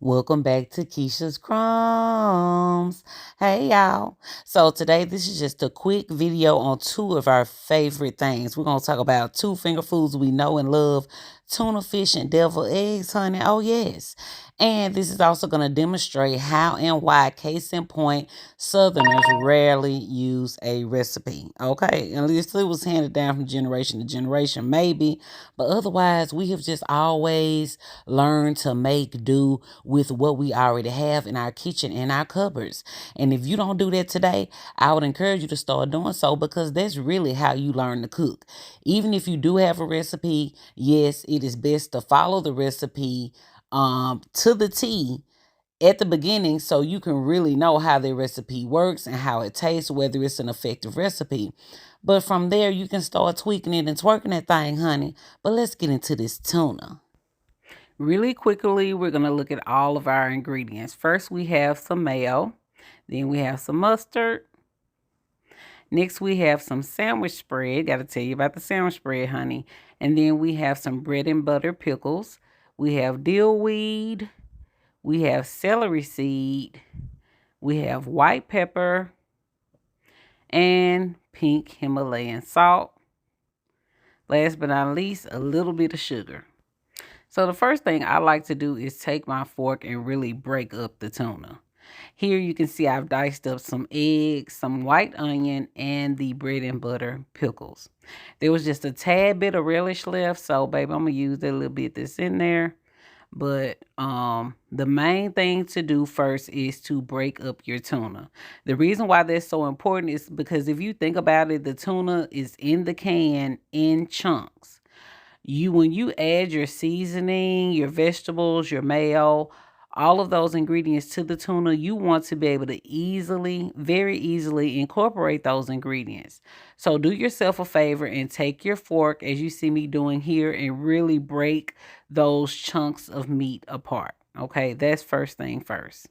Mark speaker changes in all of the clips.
Speaker 1: Welcome back to Keisha's Crumbs. Hey y'all. So today this is just a quick video on two of our favorite things. We're going to talk about two finger foods we know and love, tuna fish and deviled eggs, honey. Oh yes. And this is also going to demonstrate how and why, case in point, Southerners rarely use a recipe. Okay, unless it was handed down from generation to generation, maybe. But otherwise, we have just always learned to make do with what we already have in our kitchen and our cupboards. And if you don't do that today, I would encourage you to start doing so because that's really how you learn to cook. Even if you do have a recipe, yes, it is best to follow the recipe to the T at the beginning so you can really know how the recipe works and how it tastes, whether it's an effective recipe. But from there, you can start tweaking it and twerking that thing, honey. But let's get into this tuna. Really quickly, we're going to look at all of our ingredients. First, we have some mayo. Then we have some mustard. Next, we have some sandwich spread. Got to tell you about the sandwich spread, honey. And then we have some bread and butter pickles. We have dill weed. We have celery seed. We have white pepper and pink Himalayan salt. Last but not least, a little bit of sugar. So the first thing I like to do is take my fork and really break up the tuna. Here you can see I've diced up some eggs, some white onion, and the bread and butter pickles. There was just a tad bit of relish left, so baby, I'm going to use that little bit that's in there. But the main thing to do first is to break up your tuna. The reason why that's so important is because if you think about it, the tuna is in the can in chunks. When you add your seasoning, your vegetables, your mayo, all of those ingredients to the tuna, you want to be able to very easily incorporate those ingredients. So do yourself a favor and take your fork, as you see me doing here, and really break those chunks of meat apart. Okay, that's first thing first.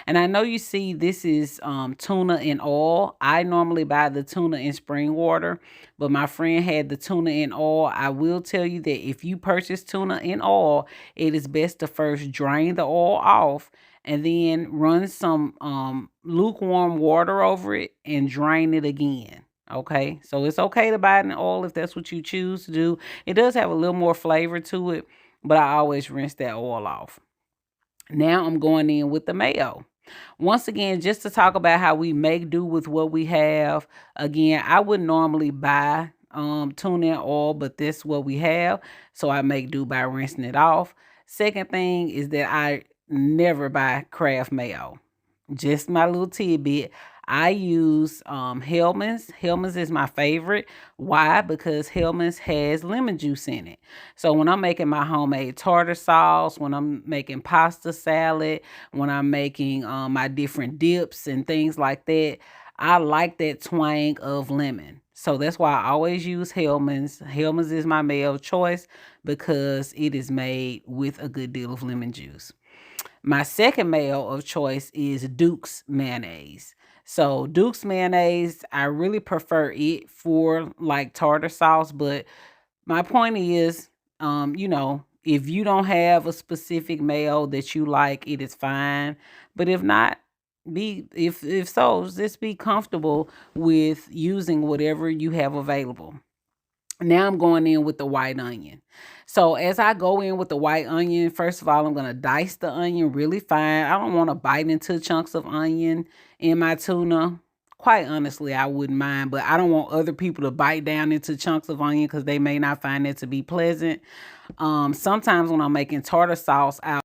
Speaker 1: And I know you see this is tuna in oil. I normally buy the tuna in spring water, but my friend had the tuna in oil. I will tell you that if you purchase tuna in oil, it is best to first drain the oil off and then run some lukewarm water over it and drain it again. Okay, so it's okay to buy it in oil if that's what you choose to do. It does have a little more flavor to it, but I always rinse that oil off. Now I'm going in with the mayo. Once again, just to talk about how we make do with what we have. Again, I wouldn't normally buy tuna in oil, but this is what we have. So I make do by rinsing it off. Second thing is that I never buy Kraft mayo. Just my little tidbit. I use Hellman's. Hellman's is my favorite. Why? Because Hellman's has lemon juice in it. So when I'm making my homemade tartar sauce, when I'm making pasta salad, when I'm making my different dips and things like that, I like that twang of lemon. So that's why I always use Hellman's. Hellman's is my mayo choice because it is made with a good deal of lemon juice. My second mayo of choice is Duke's mayonnaise. So Duke's mayonnaise, I really prefer it for like tartar sauce, but my point is, if you don't have a specific mayo that you like, it is fine. But if not, if so, just be comfortable with using whatever you have available. Now I'm going in with the white onion. So as I go in with the white onion, first of all, I'm going to dice the onion really fine. I don't want to bite into chunks of onion in my tuna. Quite honestly, I wouldn't mind, but I don't want other people to bite down into chunks of onion because they may not find it to be pleasant. Sometimes when I'm making tartar sauce, I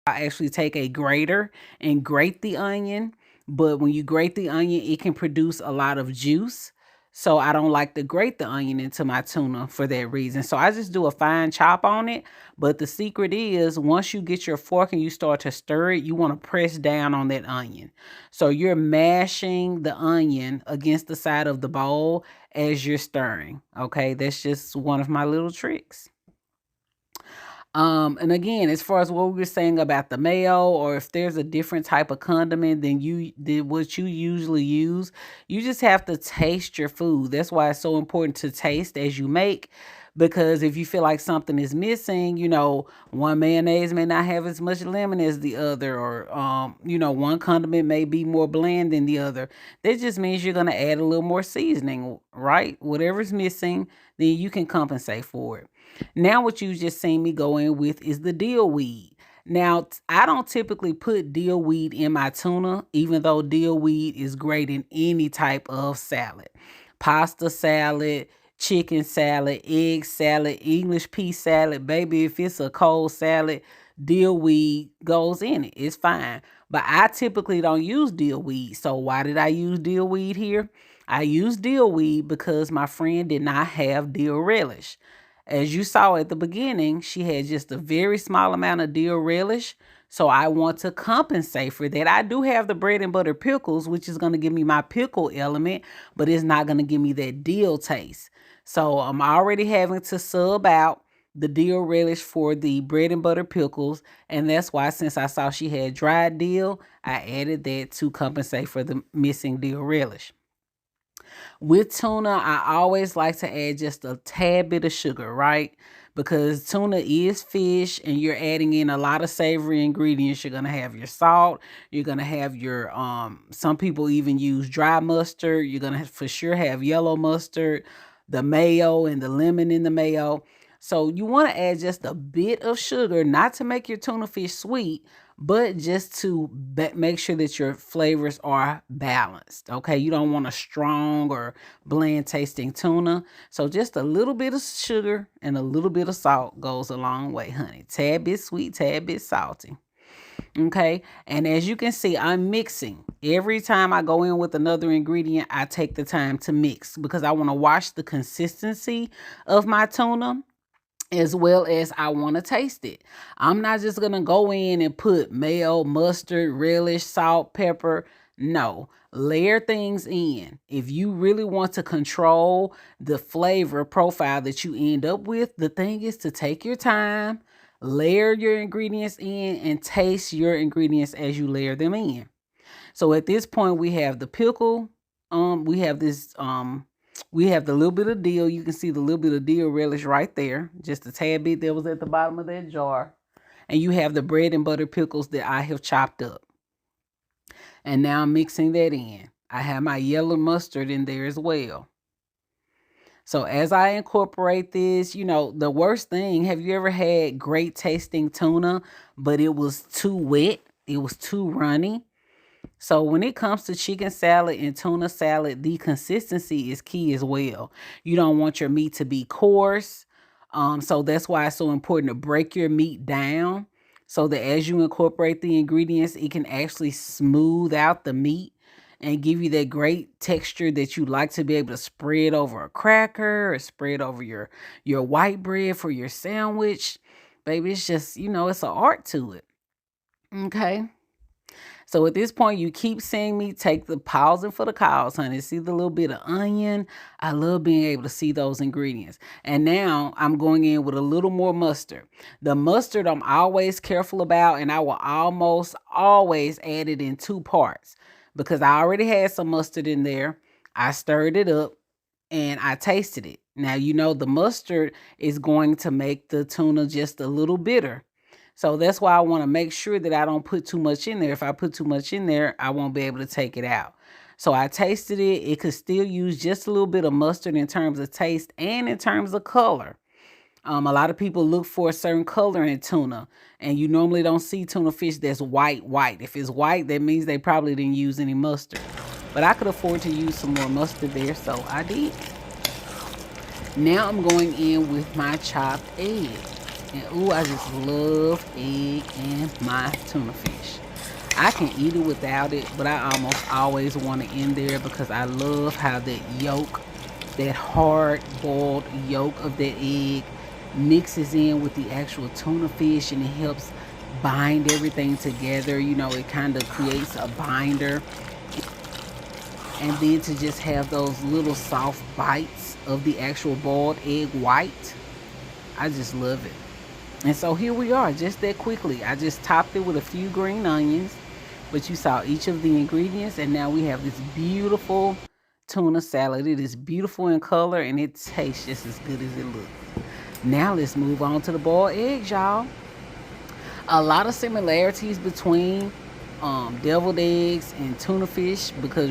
Speaker 1: actually take a grater and grate the onion. But when you grate the onion, it can produce a lot of juice. So I don't like to grate the onion into my tuna for that reason. So I just do a fine chop on it. But the secret is once you get your fork and you start to stir it, you want to press down on that onion. So you're mashing the onion against the side of the bowl as you're stirring. Okay, that's just one of my little tricks. And again, as far as what we were saying about the mayo, or if there's a different type of condiment than you did what you usually use, you just have to taste your food. That's why it's so important to taste as you make, Because if you feel like something is missing, one mayonnaise may not have as much lemon as the other, or one condiment may be more bland than the other. That just means you're going to add a little more seasoning, right? Whatever's missing, then you can compensate for it. Now what you just seen me go in with is the dill weed. Now, I don't typically put dill weed in my tuna, even though dill weed is great in any type of salad. Pasta salad, chicken salad, egg salad, English pea salad. Baby, if it's a cold salad, dill weed goes in it. It's fine. But I typically don't use dill weed. So why did I use dill weed here? I used dill weed because my friend did not have dill relish. As you saw at the beginning, she had just a very small amount of dill relish. So I want to compensate for that. I do have the bread and butter pickles, which is going to give me my pickle element, but it's not going to give me that dill taste. So I'm already having to sub out the dill relish for the bread and butter pickles. And that's why, since I saw she had dried dill, I added that to compensate for the missing dill relish. With tuna, I always like to add just a tad bit of sugar, right? Because tuna is fish and you're adding in a lot of savory ingredients. You're going to have your salt. You're going to have your, some people even use dry mustard. You're going to for sure have yellow mustard, the mayo and the lemon in the mayo. So you want to add just a bit of sugar, not to make your tuna fish sweet, but just to make sure that your flavors are balanced. Okay, you don't want a strong or bland tasting tuna. So just a little bit of sugar and a little bit of salt goes a long way, honey. Tad bit sweet, tad bit salty. Okay, and as you can see, I'm mixing. Every time I go in with another ingredient, I take the time to mix because I want to watch the consistency of my tuna, as well as I want to taste it. I'm not just going to go in and put mayo, mustard, relish, salt, pepper. No, layer things in. If you really want to control the flavor profile that you end up with, the thing is to take your time, layer your ingredients in, and taste your ingredients as you layer them in. So at this point, we have the pickle. We have this we have the little bit of dill. You can see the little bit of dill relish right there. Just a tad bit that was at the bottom of that jar. And you have the bread and butter pickles that I have chopped up. And now I'm mixing that in. I have my yellow mustard in there as well. So as I incorporate this, the worst thing, have you ever had great tasting tuna, but it was too wet? It was too runny? So when it comes to chicken salad and tuna salad, the consistency is key as well. You don't want your meat to be coarse. So that's why it's so important to break your meat down so that as you incorporate the ingredients, it can actually smooth out the meat and give you that great texture that you like to be able to spread over a cracker or spread over your white bread for your sandwich. Baby, it's just, it's an art to it. Okay. So at this point, you keep seeing me take the pausing for the cows, honey. See the little bit of onion? I love being able to see those ingredients. And now I'm going in with a little more mustard. The mustard I'm always careful about, and I will almost always add it in 2 parts because I already had some mustard in there. I stirred it up and I tasted it. Now, the mustard is going to make the tuna just a little bitter. So that's why I want to make sure that I don't put too much in there. If I put too much in there, I won't be able to take it out. So I tasted it. It could still use just a little bit of mustard in terms of taste and in terms of color. A lot of people look for a certain color in tuna, and you normally don't see tuna fish that's white. If it's white, that means they probably didn't use any mustard. But I could afford to use some more mustard there, so I did. Now I'm going in with my chopped egg. And ooh, I just love egg in my tuna fish. I can eat it without it, but I almost always want it in there because I love how that yolk, that hard boiled yolk of that egg mixes in with the actual tuna fish, and it helps bind everything together. It kind of creates a binder. And then to just have those little soft bites of the actual boiled egg white, I just love it. And so here we are, just that quickly. I just topped it with a few green onions, but you saw each of the ingredients, and now we have this beautiful tuna salad. It is beautiful in color, and it tastes just as good as it looks. Now let's move on to the boiled eggs, y'all. A lot of similarities between deviled eggs and tuna fish, because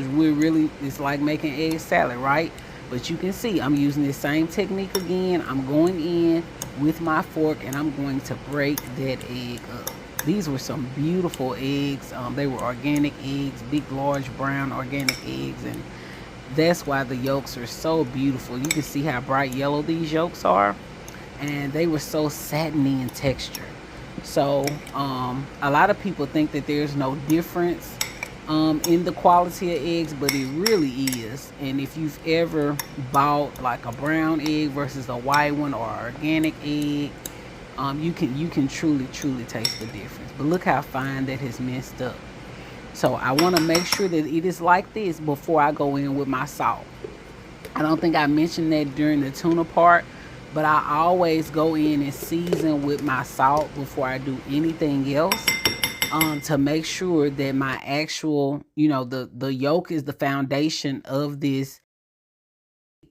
Speaker 1: it's like making egg salad, right? But you can see I'm using the same technique again. I'm going in with my fork and I'm going to break that egg up. These were some beautiful eggs. They were organic eggs, big, large, brown organic eggs, and that's why the yolks are so beautiful. You can see how bright yellow these yolks are, and they were so satiny in texture. So a lot of people think that there's no difference in the quality of eggs, but it really is. And if you've ever bought like a brown egg versus a white one or an organic egg, you can truly taste the difference. But look how fine that has minced up. So I want to make sure that it is like this before I go in with my salt. I don't think I mentioned that during the tuna part, but I always go in and season with my salt before I do anything else, to make sure that my actual, the yolk is the foundation of this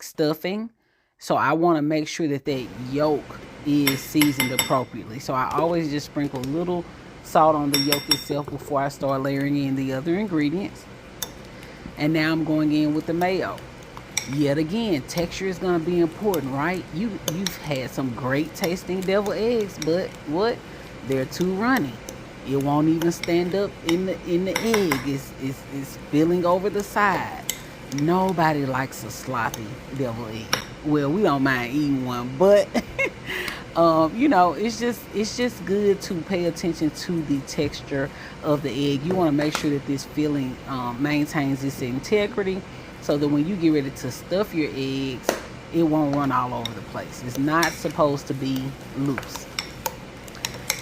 Speaker 1: stuffing. So I want to make sure that that yolk is seasoned appropriately. So I always just sprinkle a little salt on the yolk itself before I start layering in the other ingredients. And now I'm going in with the mayo. Yet again, texture is going to be important, right? You've had some great tasting deviled eggs, but what? They're too runny. It won't even stand up in the egg. It's spilling over the side. Nobody likes a sloppy deviled egg. Well, we don't mind eating one, but it's just good to pay attention to the texture of the egg. You want to make sure that this filling maintains its integrity, so that when you get ready to stuff your eggs, it won't run all over the place. It's not supposed to be loose.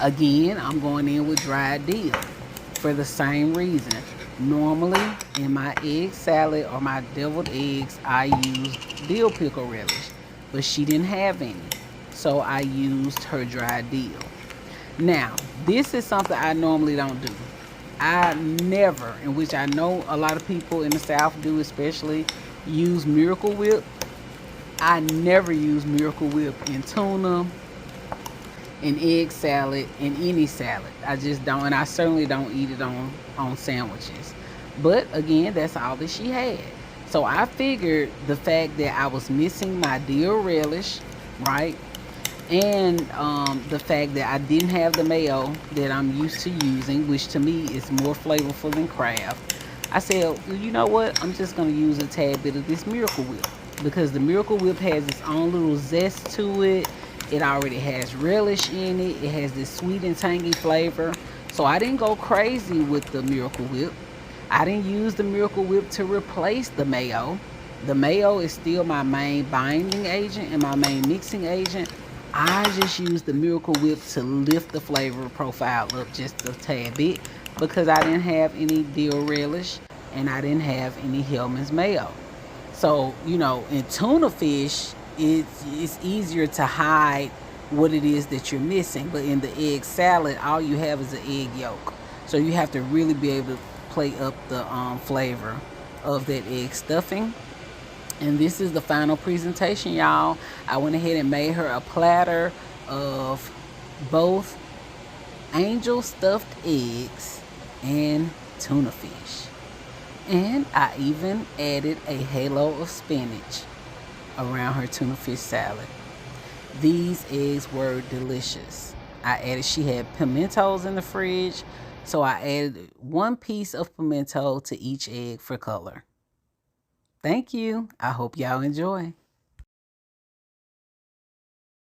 Speaker 1: Again, I'm going in with dried dill for the same reason. Normally, in my egg salad or my deviled eggs, I use dill pickle relish, but she didn't have any, so I used her dried dill. Now, this is something I normally don't do. I never, in which I know a lot of people in the South do especially, use Miracle Whip. I never use Miracle Whip in tuna, in egg salad, in any salad. I just don't, and I certainly don't eat it on sandwiches. But again, that's all that she had. So I figured the fact that I was missing my dill relish, right? And the fact that I didn't have the mayo that I'm used to using, which to me is more flavorful than Kraft, I said, well, you know what? I'm just going to use a tad bit of this Miracle Whip, because the Miracle Whip has its own little zest to it. It already has relish in it. It has this sweet and tangy flavor. So I didn't go crazy with the Miracle Whip. I didn't use the Miracle Whip to replace the mayo. The mayo is still my main binding agent and my main mixing agent. I just used the Miracle Whip to lift the flavor profile up just a tad bit, because I didn't have any dill relish and I didn't have any Hellmann's mayo. So, in tuna fish, it's easier to hide what it is that you're missing. But in the egg salad, all you have is an egg yolk. So you have to really be able to play up the flavor of that egg stuffing. And this is the final presentation, y'all. I went ahead and made her a platter of both angel stuffed eggs and tuna fish. And I even added a halo of spinach around her tuna fish salad. These eggs were delicious. She had pimentos in the fridge, so I added 1 piece of pimento to each egg for color. Thank you. I hope y'all enjoy.